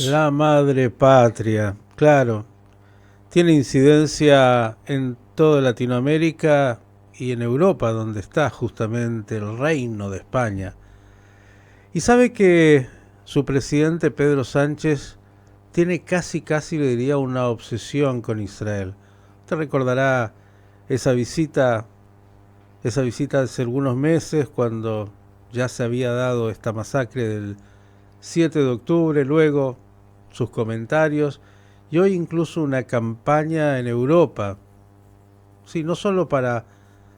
La madre patria, claro, tiene incidencia en toda Latinoamérica y en Europa, donde está justamente el reino de España. Y sabe que su presidente Pedro Sánchez tiene casi le diría una obsesión con Israel. Usted recordará esa visita, esa visita hace algunos meses cuando ya se había dado esta masacre del 7 de octubre, luego sus comentarios y hoy incluso una campaña en Europa, sí, no solo para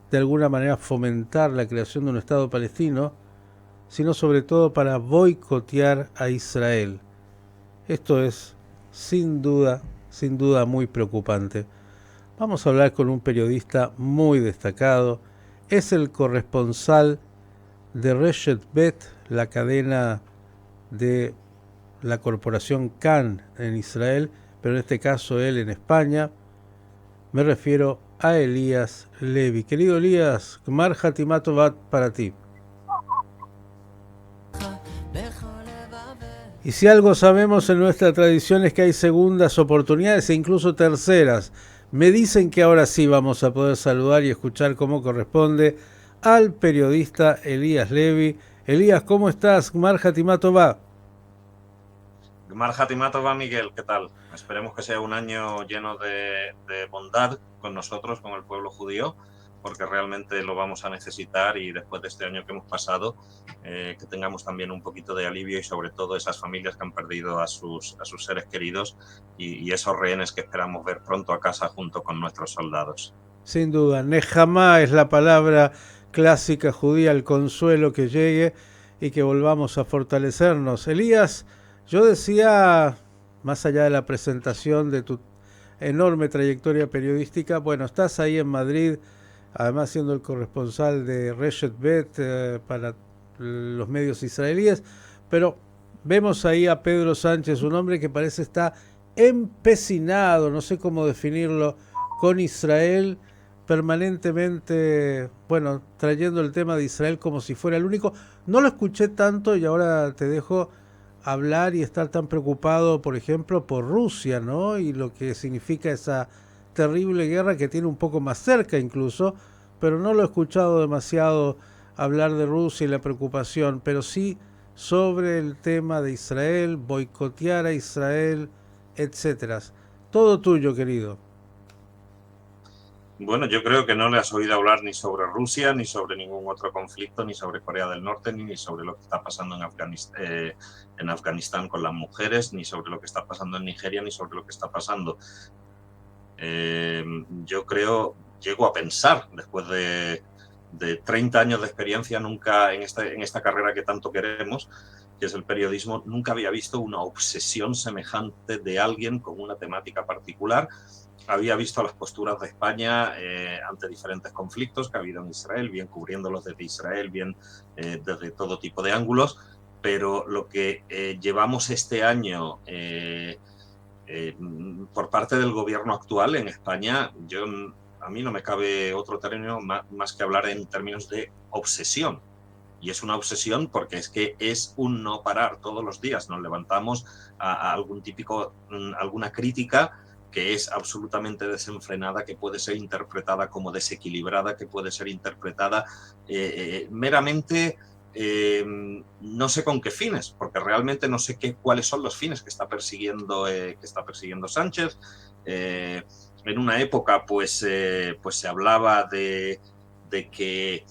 de alguna manera fomentar la creación de un Estado palestino, sino sobre todo para boicotear a Israel. Esto es sin duda muy preocupante. Vamos a hablar con un periodista muy destacado, es el corresponsal de Reshet Bet, la cadena de la corporación Kan en Israel, pero en este caso él en España. Me refiero a Elías Levi. Querido Elías, Gmar Hatimat Tov para ti. Y si algo sabemos en nuestra tradición es que hay segundas oportunidades e incluso terceras. Me dicen que ahora sí vamos a poder saludar y escuchar como corresponde al periodista Elías Levi. Elías, ¿cómo estás? Gmar Hatimat Tov. Gmar Hatimat Tov, Miguel, ¿qué tal? Esperemos que sea un año lleno de bondad con nosotros, con el pueblo judío, porque realmente lo vamos a necesitar y después de este año que hemos pasado, que tengamos también un poquito de alivio y sobre todo esas familias que han perdido a sus seres queridos y esos rehenes que esperamos ver pronto a casa junto con nuestros soldados. Sin duda, Nejamá es la palabra clásica judía, el consuelo que llegue y que volvamos a fortalecernos. Elías, yo decía, más allá de la presentación de tu enorme trayectoria periodística, bueno, estás ahí en Madrid, además siendo el corresponsal de Reshet Bet para los medios israelíes, pero vemos ahí a Pedro Sánchez, un hombre que parece estar empecinado, no sé cómo definirlo, con Israel, permanentemente, bueno, trayendo el tema de Israel como si fuera el único. No lo escuché tanto y ahora te dejo hablar y estar tan preocupado, por ejemplo, por Rusia, ¿no? Y lo que significa esa terrible guerra que tiene un poco más cerca incluso, pero no lo he escuchado demasiado hablar de Rusia y la preocupación, pero sí sobre el tema de Israel, boicotear a Israel, etcétera. Todo tuyo, querido. Bueno, yo creo que no le has oído hablar ni sobre Rusia, ni sobre ningún otro conflicto, ni sobre Corea del Norte, ni sobre lo que está pasando en Afganistán con las mujeres, ni sobre lo que está pasando en Nigeria, ni sobre lo que está pasando. Yo creo, llego a pensar, después de 30 años de experiencia, nunca en esta carrera que tanto queremos, que es el periodismo, nunca había visto una obsesión semejante de alguien con una temática particular. Había visto las posturas de España ante diferentes conflictos que ha habido en Israel, bien cubriéndolos desde Israel, bien desde todo tipo de ángulos, pero lo que llevamos este año por parte del gobierno actual en España, a mí no me cabe otro término más que hablar en términos de obsesión. Y es una obsesión porque es que es un no parar. Todos los días nos levantamos a alguna crítica que es absolutamente desenfrenada, que puede ser interpretada como desequilibrada, que puede ser interpretada meramente no sé con qué fines, porque realmente no sé cuáles son los fines que está persiguiendo Sánchez. En una época pues se hablaba de que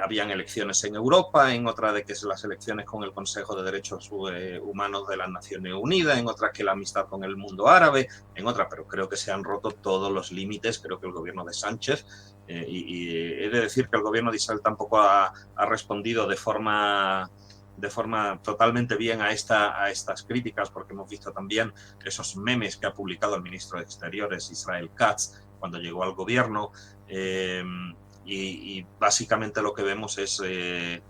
habían elecciones en Europa, en otra de que es las elecciones con el Consejo de Derechos Humanos de las Naciones Unidas, en otras que la amistad con el mundo árabe, en otras, pero creo que se han roto todos los límites. Creo que el gobierno de Sánchez, y he de decir que el gobierno de Israel tampoco ha respondido de forma totalmente bien a estas críticas, porque hemos visto también esos memes que ha publicado el ministro de Exteriores, Israel Katz, cuando llegó al gobierno. Y básicamente lo que vemos es que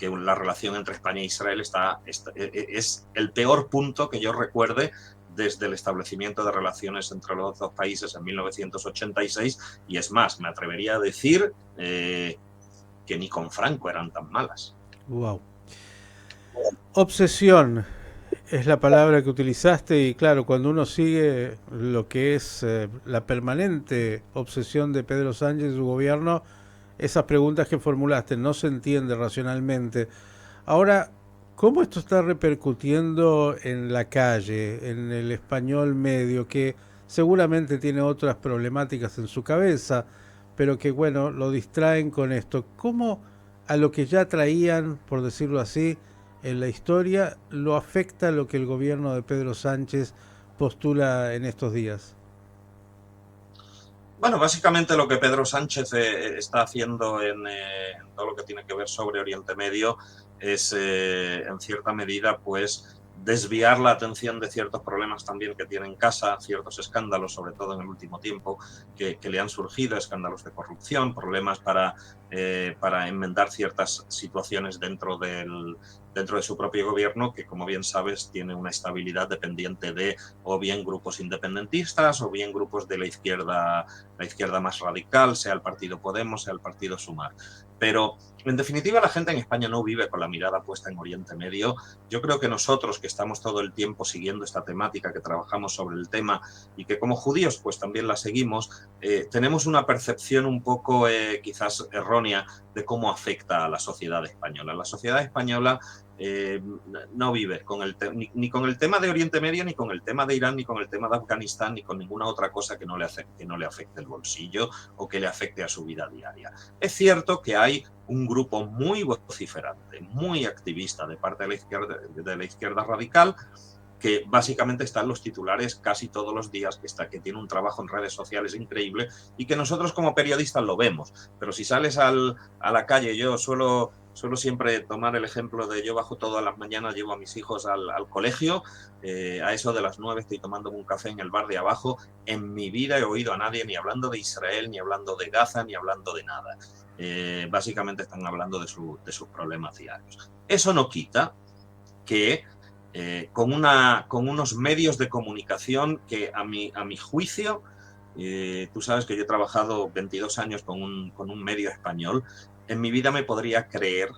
la relación entre España e Israel es el peor punto que yo recuerde desde el establecimiento de relaciones entre los dos países en 1986, y es más, me atrevería a decir que ni con Franco eran tan malas. Wow. Obsesión es la palabra que utilizaste y claro, cuando uno sigue lo que es la permanente obsesión de Pedro Sánchez y su gobierno, esas preguntas que formulaste no se entiende racionalmente. Ahora, ¿cómo esto está repercutiendo en la calle, en el español medio, que seguramente tiene otras problemáticas en su cabeza, pero que bueno, lo distraen con esto? ¿Cómo a lo que ya traían, por decirlo así, en la historia, lo afecta lo que el gobierno de Pedro Sánchez postula en estos días? Bueno, básicamente lo que Pedro Sánchez está haciendo en todo lo que tiene que ver sobre Oriente Medio es, en cierta medida, pues desviar la atención de ciertos problemas también que tiene en casa, ciertos escándalos, sobre todo en el último tiempo, que le han surgido, escándalos de corrupción, problemas para enmendar ciertas situaciones dentro de su propio gobierno, que como bien sabes tiene una estabilidad dependiente de o bien grupos independentistas o bien grupos de la izquierda más radical, sea el partido Podemos, sea el partido Sumar. Pero, en definitiva, la gente en España no vive con la mirada puesta en Oriente Medio. Yo creo que nosotros, que estamos todo el tiempo siguiendo esta temática, que trabajamos sobre el tema y que como judíos pues también la seguimos, tenemos una percepción un poco quizás errónea de cómo afecta a la sociedad española. La sociedad española no vive con ni con el tema de Oriente Medio, ni con el tema de Irán, ni con el tema de Afganistán, ni con ninguna otra cosa que no le afecte el bolsillo o que le afecte a su vida diaria. Es cierto que hay un grupo muy vociferante, muy activista de parte de la izquierda radical, que básicamente está en los titulares casi todos los días, que tiene un trabajo en redes sociales increíble y que nosotros como periodistas lo vemos. Pero si sales a la calle, yo suelo siempre tomar el ejemplo de yo bajo todas las mañanas, llevo a mis hijos al colegio, a eso de las 9 estoy tomándome un café en el bar de abajo. En mi vida he oído a nadie ni hablando de Israel, ni hablando de Gaza, ni hablando de nada. Básicamente están hablando de sus problemas diarios. Eso no quita que con unos medios de comunicación que a mi juicio, tú sabes que yo he trabajado 22 años con un medio español, en mi vida me podría creer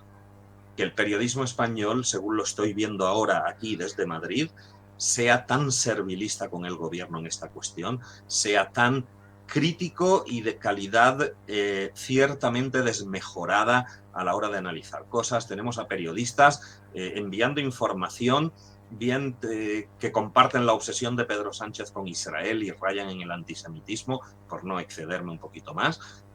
que el periodismo español, según lo estoy viendo ahora aquí desde Madrid, sea tan servilista con el gobierno en esta cuestión, sea tan crítico y de calidad ciertamente desmejorada a la hora de analizar cosas. Tenemos a periodistas enviando información bien que comparten la obsesión de Pedro Sánchez con Israel y rayan en el antisemitismo, por no excederme un poquito más,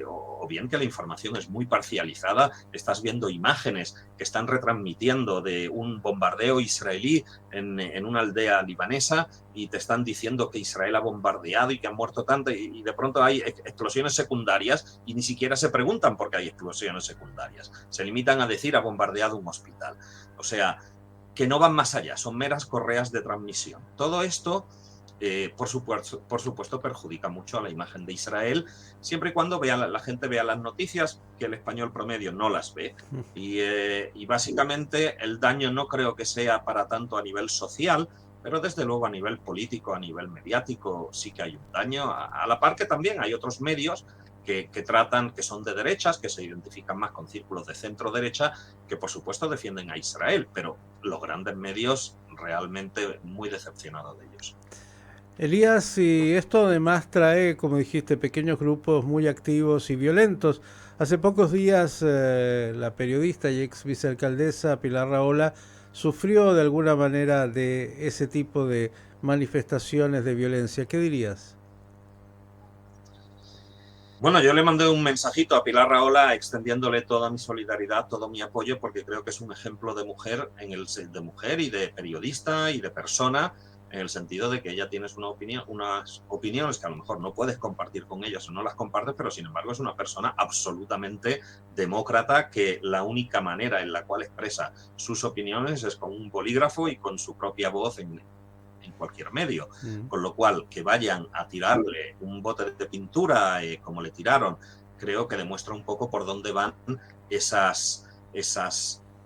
o bien que la información es muy parcializada. Estás viendo imágenes que están retransmitiendo de un bombardeo israelí en una aldea libanesa y te están diciendo que Israel ha bombardeado y que han muerto tanto, y de pronto hay explosiones secundarias y ni siquiera se preguntan por qué hay explosiones secundarias. Se limitan a decir ha bombardeado un hospital. O sea, que no van más allá, son meras correas de transmisión. Todo esto, por supuesto, perjudica mucho a la imagen de Israel, siempre y cuando la gente vea las noticias, que el español promedio no las ve. Y básicamente el daño no creo que sea para tanto a nivel social, pero desde luego a nivel político, a nivel mediático, sí que hay un daño. A la par que también hay otros medios que son de derechas, que se identifican más con círculos de centro derecha, que por supuesto defienden a Israel, pero los grandes medios realmente muy decepcionados de ellos. Elías, y esto además trae, como dijiste, pequeños grupos muy activos y violentos. Hace pocos días la periodista y ex vicealcaldesa Pilar Rahola sufrió de alguna manera de ese tipo de manifestaciones de violencia. ¿Qué dirías? Bueno, yo le mandé un mensajito a Pilar Rahola extendiéndole toda mi solidaridad, todo mi apoyo, porque creo que es un ejemplo de mujer, de mujer y de periodista y de persona, en el sentido de que ella tiene unas opiniones que a lo mejor no puedes compartir con ellas o no las compartes, pero sin embargo es una persona absolutamente demócrata, que la única manera en la cual expresa sus opiniones es con un bolígrafo y con su propia voz en cualquier medio, con lo cual que vayan a tirarle un bote de pintura como le tiraron, creo que demuestra un poco por dónde van esas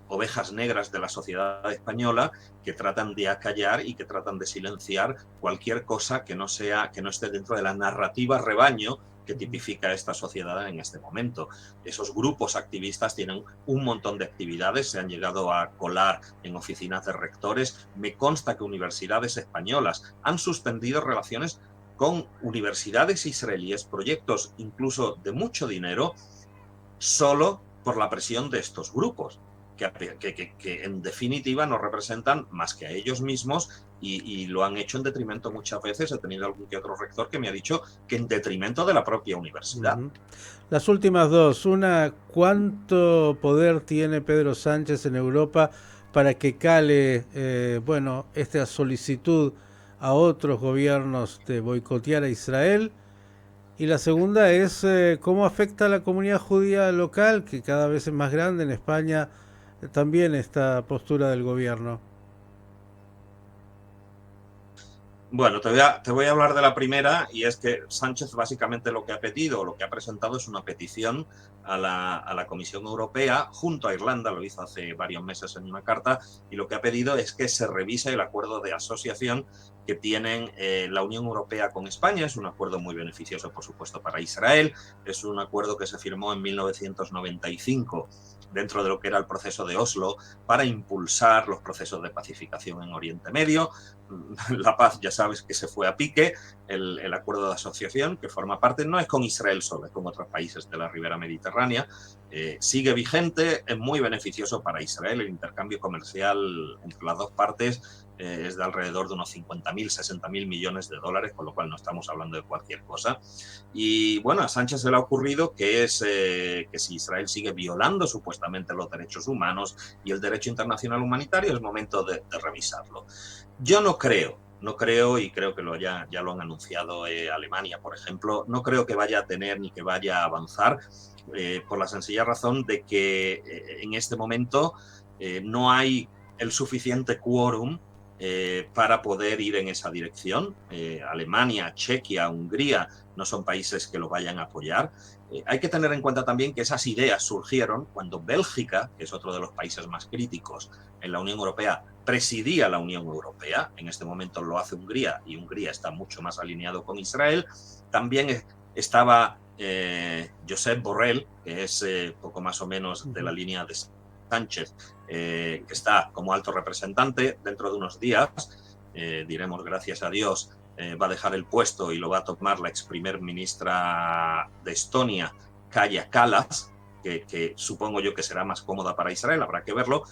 ovejas negras de la sociedad española, que tratan de acallar y que tratan de silenciar cualquier cosa que no esté dentro de la narrativa rebaño que tipifica esta sociedad en este momento. Esos grupos activistas tienen un montón de actividades, se han llegado a colar en oficinas de rectores. Me consta que universidades españolas han suspendido relaciones con universidades israelíes, proyectos incluso de mucho dinero, solo por la presión de estos grupos, que en definitiva no representan más que a ellos mismos y lo han hecho en detrimento muchas veces. He tenido algún que otro rector que me ha dicho que en detrimento de la propia universidad. Las últimas dos. Una, ¿cuánto poder tiene Pedro Sánchez en Europa para que cale esta solicitud a otros gobiernos de boicotear a Israel? Y la segunda es cómo afecta a la comunidad judía local, que cada vez es más grande en España, también esta postura del gobierno. Bueno, te voy a hablar de la primera, y es que Sánchez básicamente lo que ha pedido, lo que ha presentado es una petición a la Comisión Europea, junto a Irlanda, lo hizo hace varios meses en una carta, y lo que ha pedido es que se revise el acuerdo de asociación que tienen la Unión Europea con España. Es un acuerdo muy beneficioso, por supuesto, para Israel. Es un acuerdo que se firmó en 1995 dentro de lo que era el proceso de Oslo para impulsar los procesos de pacificación en Oriente Medio. La paz, ya sabes que se fue a pique. El acuerdo de asociación, que forma parte, no es con Israel solo, es con otros países de la ribera mediterránea, sigue vigente, es muy beneficioso para Israel. El intercambio comercial entre las dos partes es de alrededor de unos 50.000, 60.000 millones de dólares, con lo cual no estamos hablando de cualquier cosa. Y bueno, a Sánchez se le ha ocurrido que si Israel sigue violando supuestamente los derechos humanos y el derecho internacional humanitario, es momento de revisarlo. Yo no creo, y creo que ya lo han anunciado Alemania, por ejemplo, no creo que vaya a tener ni que vaya a avanzar, por la sencilla razón de que en este momento no hay el suficiente quórum para poder ir en esa dirección. Alemania, Chequia, Hungría no son países que lo vayan a apoyar. Hay que tener en cuenta también que esas ideas surgieron cuando Bélgica, que es otro de los países más críticos en la Unión Europea, presidía la Unión Europea. En este momento lo hace Hungría, y Hungría está mucho más alineado con Israel. También estaba Josep Borrell, que es poco más o menos de la línea de Sánchez, que está como alto representante. Dentro de unos días, diremos gracias a Dios, va a dejar el puesto y lo va a tomar la ex primer ministra de Estonia, Kaja Kallas, que supongo yo que será más cómoda para Israel, habrá que verlo.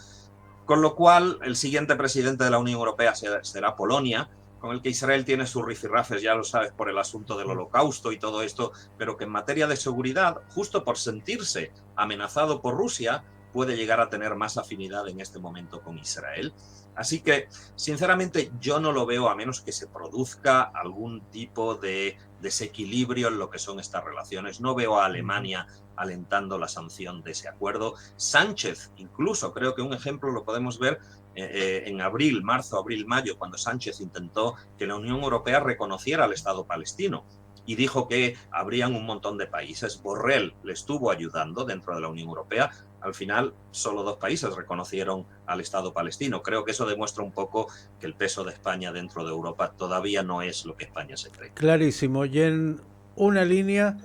Con lo cual, el siguiente presidente de la Unión Europea será Polonia, con el que Israel tiene sus rifirrafes, ya lo sabes, por el asunto del Holocausto y todo esto, pero que en materia de seguridad, justo por sentirse amenazado por Rusia, puede llegar a tener más afinidad en este momento con Israel. Así que, sinceramente, yo no lo veo, a menos que se produzca algún tipo de desequilibrio en lo que son estas relaciones. No veo a Alemania alentando la sanción de ese acuerdo. Sánchez, incluso, creo que un ejemplo lo podemos ver en marzo, abril, mayo, cuando Sánchez intentó que la Unión Europea reconociera al Estado palestino y dijo que habrían un montón de países. Borrell le estuvo ayudando dentro de la Unión Europea. Al final, solo 2 países reconocieron al Estado palestino. Creo que eso demuestra un poco que el peso de España dentro de Europa todavía no es lo que España se cree. Clarísimo. Y en una línea,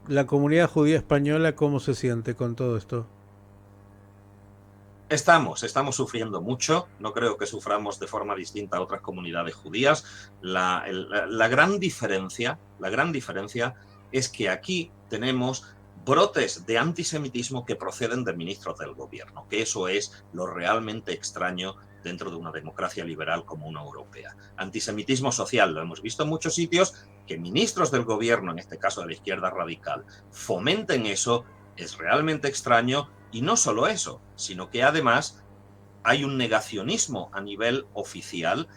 la comunidad judía española, ¿cómo se siente con todo esto? Estamos sufriendo mucho. No creo que suframos de forma distinta a otras comunidades judías. La gran diferencia es que aquí tenemos brotes de antisemitismo que proceden de ministros del gobierno, que eso es lo realmente extraño dentro de una democracia liberal como una europea. Antisemitismo social, lo hemos visto en muchos sitios. Que ministros del gobierno, en este caso de la izquierda radical, fomenten eso es realmente extraño. Y no solo eso, sino que además hay un negacionismo a nivel oficial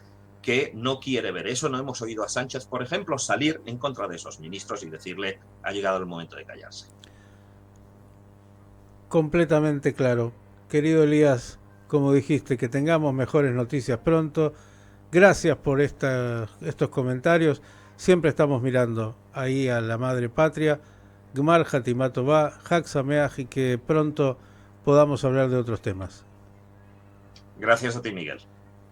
que no quiere ver eso. No hemos oído a Sánchez, por ejemplo, salir en contra de esos ministros y decirle: ha llegado el momento de callarse. Completamente claro. Querido Elías, como dijiste, que tengamos mejores noticias pronto. Gracias por estos comentarios. Siempre estamos mirando ahí a la madre patria. Gmar Hatimat Tová, Hag Sameach, y que pronto podamos hablar de otros temas. Gracias a ti, Miguel.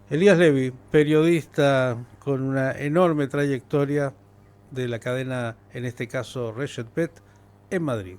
Elías Levi, periodista con una enorme trayectoria de la cadena, en este caso Rechet Pet, en Madrid.